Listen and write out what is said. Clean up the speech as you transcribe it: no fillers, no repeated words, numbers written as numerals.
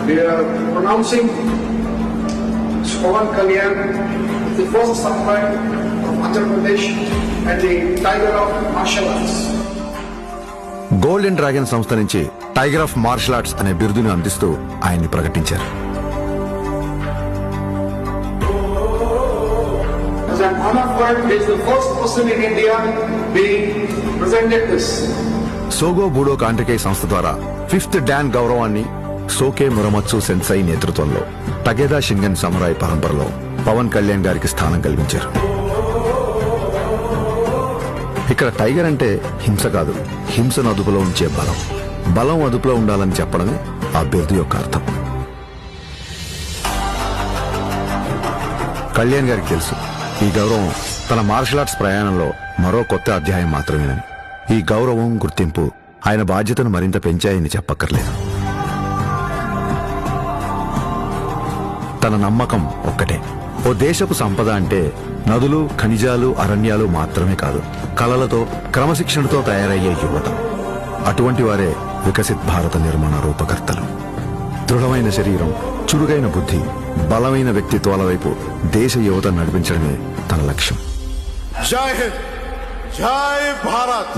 we are pronouncing Pawan Kalyan the first samurai of Andhra Pradesh and the Tiger of Martial Arts. Golden dragon సంస్థ నుంచి tiger of martial arts అనే బిరుదును అందిస్తూ ఆయన్ని ప్రకటించారు. As an honor for it, he is the first person in India being presented this. సోగో బూడో కాంటకే సంస్థ ద్వారా 5th don గౌరవాన్ని సోకే మురమత్సు సెన్సై నేతృత్వంలో టగేదా షింగన్ సమురాయ్ పరంపరలో పవన్ కళ్యాణ్ గారికి స్థానం కల్పించారు. ఇక్కడ టైగర్ అంటే హింస కాదు, హింసను అదుపులో ఉంచే బలం. బలం అదుపులో ఉండాలని చెప్పడమే ఆ బిరుదు యొక్క అర్థం. కళ్యాణ్ గారికి తెలుసు ఈ గౌరవం తన మార్షల్ ఆర్ట్స్ ప్రయాణంలో మరో కొత్త అధ్యాయం మాత్రమేనని. ఈ గౌరవం, గుర్తింపు ఆయన బాధ్యతను మరింత పెంచాయని చెప్పక్కర్లేదు. తన నమ్మకం ఒక్కటే, ఓ దేశపు సంపద అంటే నదులు, ఖనిజాలు, అరణ్యాలు మాత్రమే కాదు, కళలతో, క్రమశిక్షణతో తయారయ్యే యువత. అటువంటి వారే వికసిత్ భారత నిర్మాణ రూపకర్తలు. దృఢమైన శరీరం, చురుగైన బుద్ధి, బలమైన వ్యక్తిత్వాల వైపు దేశ యువత నడిపించడమే తన లక్ష్యం. జై హింద్, జై భారత్.